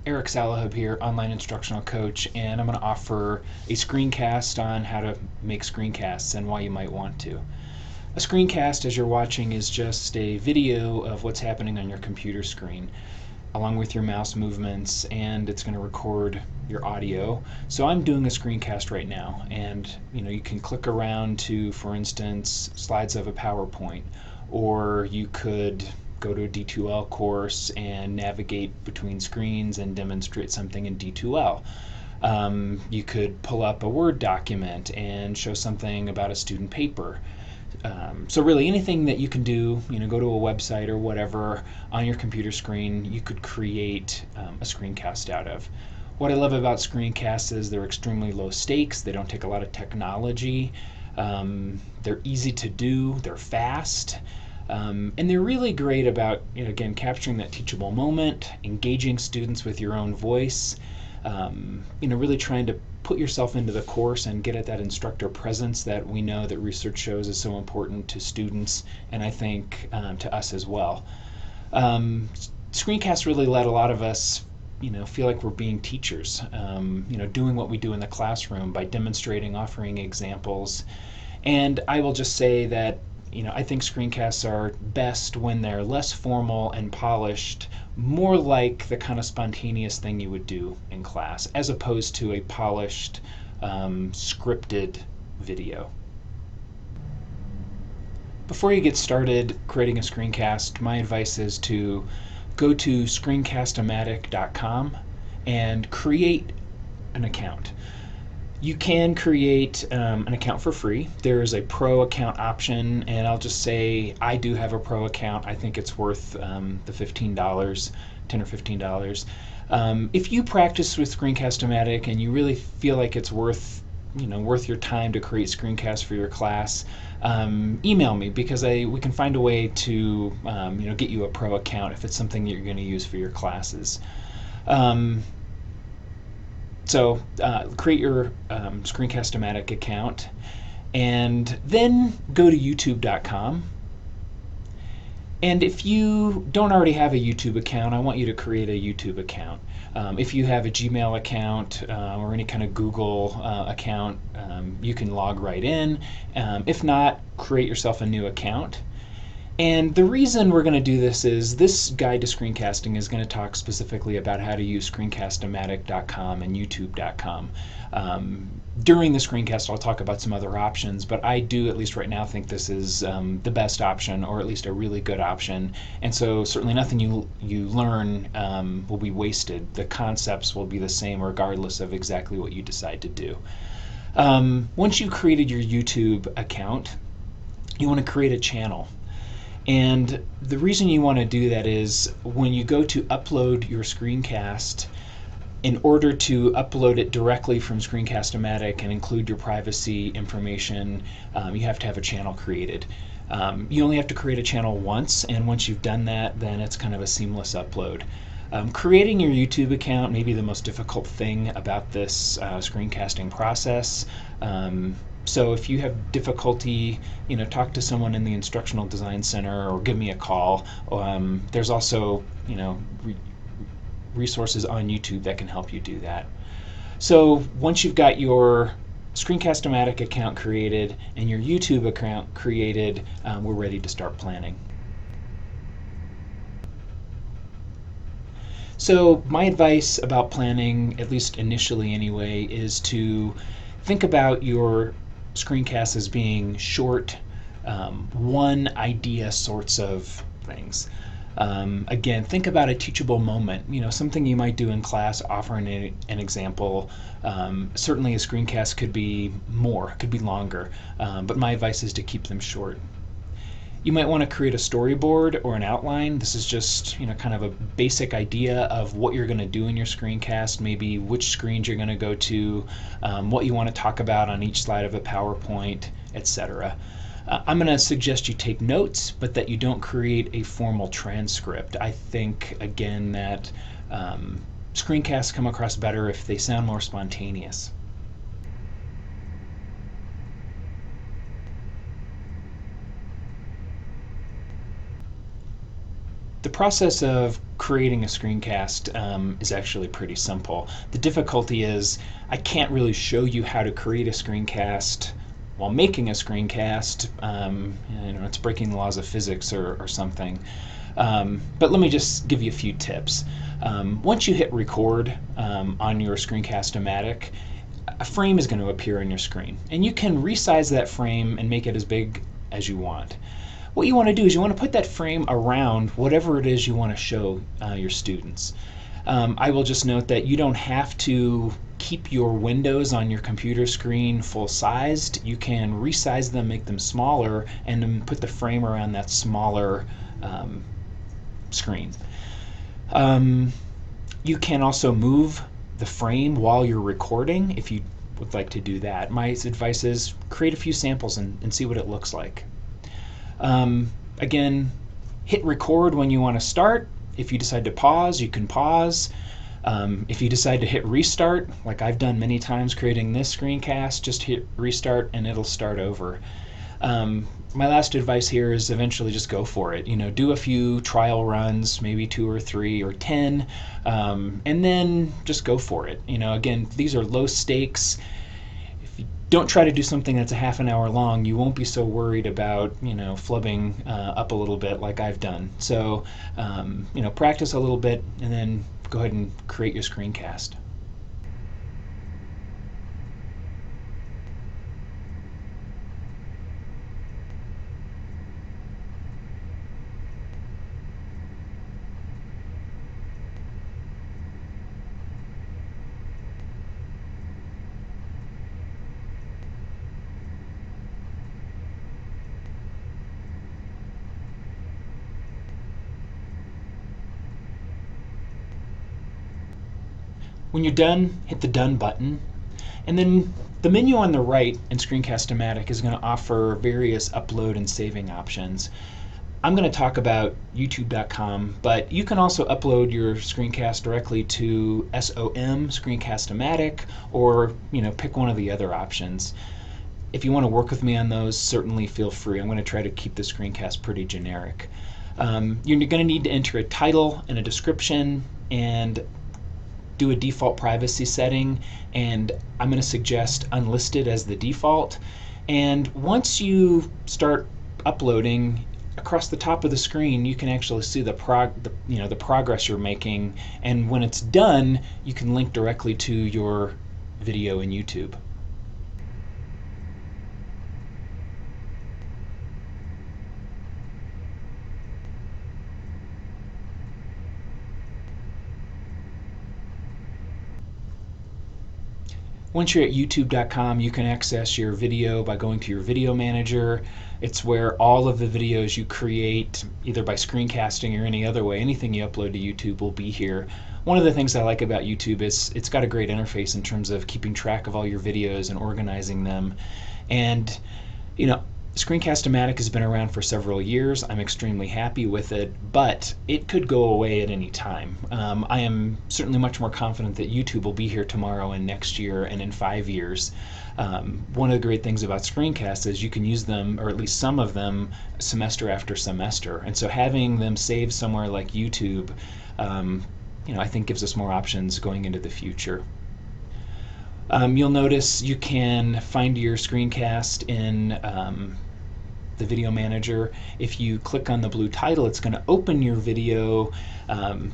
Eric Salahub here, online instructional coach, and I'm going to offer a screencast on how to make screencasts and why you might want to. A screencast, as you're watching, is just a video of what's happening on your computer screen, along with your mouse movements, and it's going to record your audio. So I'm doing a screencast right now, and you can click around to, for instance, slides of a PowerPoint, or you could go to a D2L course and navigate between screens and demonstrate something in D2L. You could pull up a Word document and show something about a student paper. So really anything that you can do, go to a website or whatever on your computer screen, you could create a screencast out of. What I love about screencasts is they're extremely low stakes. They don't take a lot of technology. They're easy to do. They're fast. And they're really great about, again, capturing that teachable moment, engaging students with your own voice, really trying to put yourself into the course and get at that instructor presence that we know that research shows is so important to students, and I think to us as well. Screencasts really let a lot of us feel like we're being teachers, doing what we do in the classroom by demonstrating, offering examples. And I will just say that I think screencasts are best when they're less formal and polished, more like the kind of spontaneous thing you would do in class, as opposed to a polished, scripted video. Before you get started creating a screencast, my advice is to go to screencast-o-matic.com and create an account. You can create an account for free. There is a pro account option, and I'll just say I do have a pro account. I think it's worth the $15, $10 or $15. If you practice with Screencast-o-matic and you really feel like it's worth your time to create screencasts for your class, email me, because we can find a way to get you a pro account if it's something that you're going to use for your classes. So create your Screencast-o-matic account, and then go to youtube.com. And if you don't already have a YouTube account, I want you to create a YouTube account. If you have a Gmail account or any kind of Google account, you can log right in. If not, create yourself a new account. And the reason we're going to do this is this guide to screencasting is going to talk specifically about how to use screencast-o-matic.com and youtube.com. During the screencast, I'll talk about some other options, but I do, at least right now, think this is the best option, or at least a really good option. And so certainly nothing you learn will be wasted. The concepts will be the same regardless of exactly what you decide to do. Once you've created your YouTube account, you want to create a channel. And the reason you want to do that is when you go to upload your screencast, in order to upload it directly from Screencast-o-matic and include your privacy information, you have to have a channel created. You only have to create a channel once, and once you've done that, then it's kind of a seamless upload. Creating your YouTube account may be the most difficult thing about this screencasting process. So if you have difficulty, talk to someone in the Instructional Design Center or give me a call. There's also, resources on YouTube that can help you do that. So once you've got your Screencast-o-matic account created and your YouTube account created, we're ready to start planning. So my advice about planning, at least initially anyway, is to think about your screencasts as being short, one idea sorts of things. Again, think about a teachable moment, something you might do in class, offering an example. Certainly a screencast could be more, could be longer, but my advice is to keep them short. You might want to create a storyboard or an outline. This is just kind of a basic idea of what you're going to do in your screencast, maybe which screens you're going to go to, what you want to talk about on each slide of a PowerPoint, etc. I'm going to suggest you take notes, but that you don't create a formal transcript. I think, again, that screencasts come across better if they sound more spontaneous. The process of creating a screencast is actually pretty simple. The difficulty is I can't really show you how to create a screencast while making a screencast. It's breaking the laws of physics or something. But let me just give you a few tips. Once you hit record on your Screencast-o-matic, a frame is going to appear on your screen. And you can resize that frame and make it as big as you want. What you want to do is you want to put that frame around whatever it is you want to show your students. I will just note that you don't have to keep your windows on your computer screen full sized. You can resize them, make them smaller, and then put the frame around that smaller screen. You can also move the frame while you're recording if you would like to do that. My advice is create a few samples and see what it looks like. Again, hit record when you want to start. If you decide to pause, you can pause. If you decide to hit restart, like I've done many times creating this screencast, just hit restart and it'll start over. My last advice here is eventually just go for it. Do a few trial runs, maybe 2 or 3 or 10, and then just go for it. Again, these are low stakes. If you don't try to do something that's a half an hour long, you won't be so worried about flubbing up a little bit like I've done. So practice a little bit and then go ahead and create your screencast. When you're done, hit the Done button, and then the menu on the right in Screencast-o-matic is going to offer various upload and saving options. I'm going to talk about youtube.com, but you can also upload your screencast directly to SOM, Screencast-o-matic, or pick one of the other options. If you want to work with me on those, certainly feel free. I'm going to try to keep the screencast pretty generic. You're going to need to enter a title and a description and do a default privacy setting, and I'm going to suggest unlisted as the default. And once you start uploading, across the top of the screen you can actually see the progress you're making, and when it's done you can link directly to your video in YouTube. Once you're at youtube.com, you can access your video by going to your video manager. It's where all of the videos you create, either by screencasting or any other way, anything you upload to YouTube will be here. One of the things I like about YouTube is it's got a great interface in terms of keeping track of all your videos and organizing them. And Screencast-o-matic has been around for several years. I'm extremely happy with it, but it could go away at any time. I am certainly much more confident that YouTube will be here tomorrow and next year and in 5 years. One of the great things about screencasts is you can use them, or at least some of them, semester after semester. And so having them saved somewhere like YouTube, I think gives us more options going into the future. You'll notice you can find your screencast in the video manager. If you click on the blue title, it's going to open your video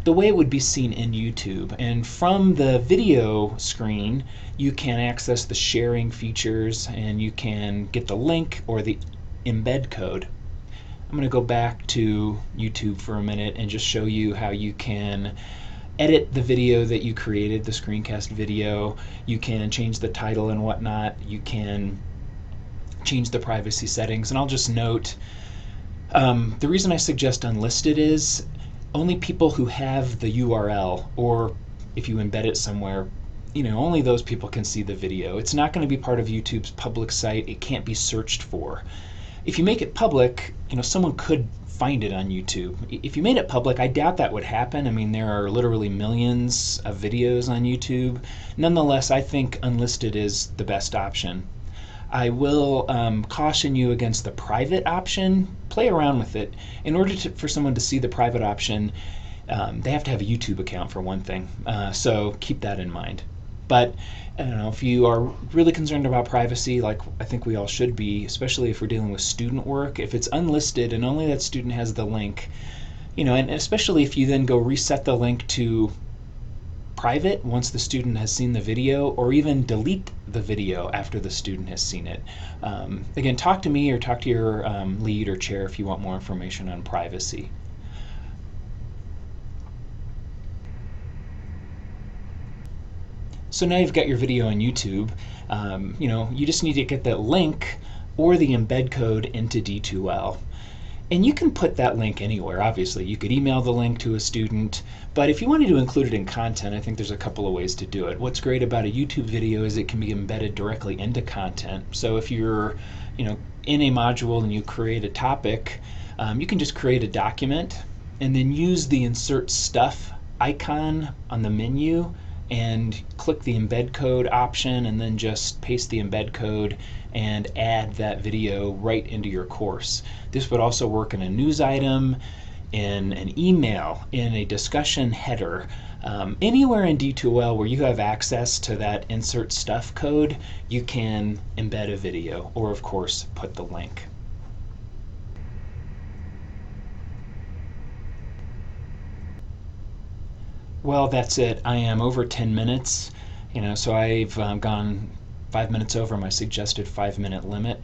the way it would be seen in YouTube. And from the video screen, you can access the sharing features, and you can get the link or the embed code. I'm going to go back to YouTube for a minute and just show you how you can edit the video that you created, the screencast video. You can change the title and whatnot. You can change the privacy settings. And I'll just note, the reason I suggest unlisted is only people who have the URL, or if you embed it somewhere, only those people can see the video. It's not going to be part of YouTube's public site. It can't be searched for. If you make it public, someone could find it on YouTube. If you made it public, I doubt that would happen. I mean, there are literally millions of videos on YouTube. Nonetheless, I think unlisted is the best option. I will caution you against the private option. Play around with it. In order for someone to see the private option, they have to have a YouTube account for one thing. So keep that in mind. But I don't know, if you are really concerned about privacy, like I think we all should be, especially if we're dealing with student work, if it's unlisted and only that student has the link, and especially if you then go reset the link to private once the student has seen the video, or even delete the video after the student has seen it. Again, talk to me or talk to your lead or chair if you want more information on privacy. So now you've got your video on YouTube. You just need to get that link or the embed code into D2L. And you can put that link anywhere, obviously. You could email the link to a student, but if you wanted to include it in content, I think there's a couple of ways to do it. What's great about a YouTube video is it can be embedded directly into content. So if you're in a module and you create a topic, you can just create a document and then use the insert stuff icon on the menu and click the embed code option and then just paste the embed code and add that video right into your course. This would also work in a news item, in an email, in a discussion header. Anywhere in D2L where you have access to that insert stuff code, you can embed a video or, of course, put the link. Well, that's it. I am over 10 minutes, so I've gone 5 minutes over my suggested 5-minute limit.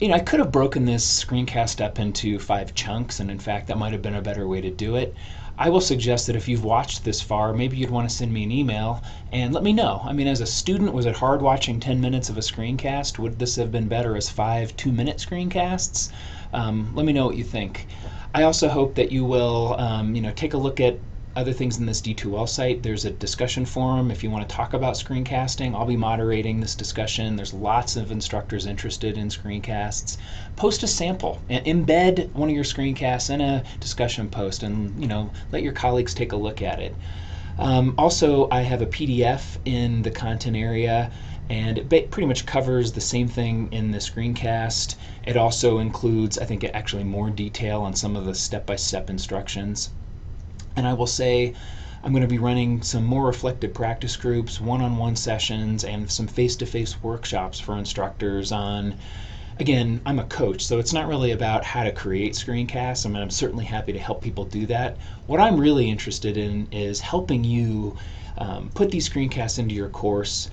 I could have broken this screencast up into 5 chunks, and in fact, that might have been a better way to do it. I will suggest that if you've watched this far, maybe you'd want to send me an email and let me know. As a student, was it hard watching 10 minutes of a screencast? Would this have been better as 5 2-minute screencasts? Let me know what you think. I also hope that you will, take a look at other things in this D2L site. There's a discussion forum if you want to talk about screencasting. I'll be moderating this discussion. There's lots of instructors interested in screencasts. Post a sample and embed one of your screencasts in a discussion post and let your colleagues take a look at it. Also, I have a PDF in the content area, and it pretty much covers the same thing in the screencast. It also includes, I think, actually more detail on some of the step-by-step instructions. And I will say I'm going to be running some more reflective practice groups, one-on-one sessions, and some face-to-face workshops for instructors on, again, I'm a coach, so it's not really about how to create screencasts. I'm certainly happy to help people do that. What I'm really interested in is helping you put these screencasts into your course.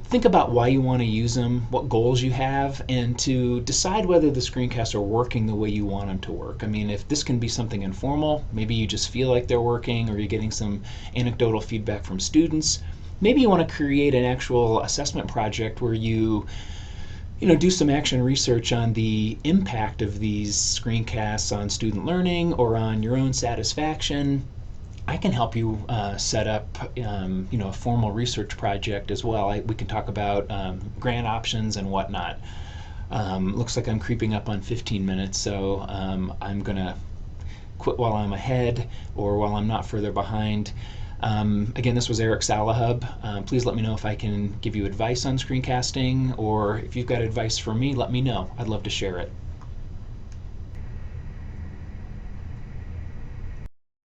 Think about why you want to use them, what goals you have, and to decide whether the screencasts are working the way you want them to work. If this can be something informal, maybe you just feel like they're working or you're getting some anecdotal feedback from students. Maybe you want to create an actual assessment project where you do some action research on the impact of these screencasts on student learning or on your own satisfaction. I can help you set up a formal research project as well. We can talk about grant options and whatnot. Looks like I'm creeping up on 15 minutes, so I'm going to quit while I'm ahead or while I'm not further behind. Again, this was Eric Salahub. Please let me know if I can give you advice on screencasting, or if you've got advice for me, let me know. I'd love to share it.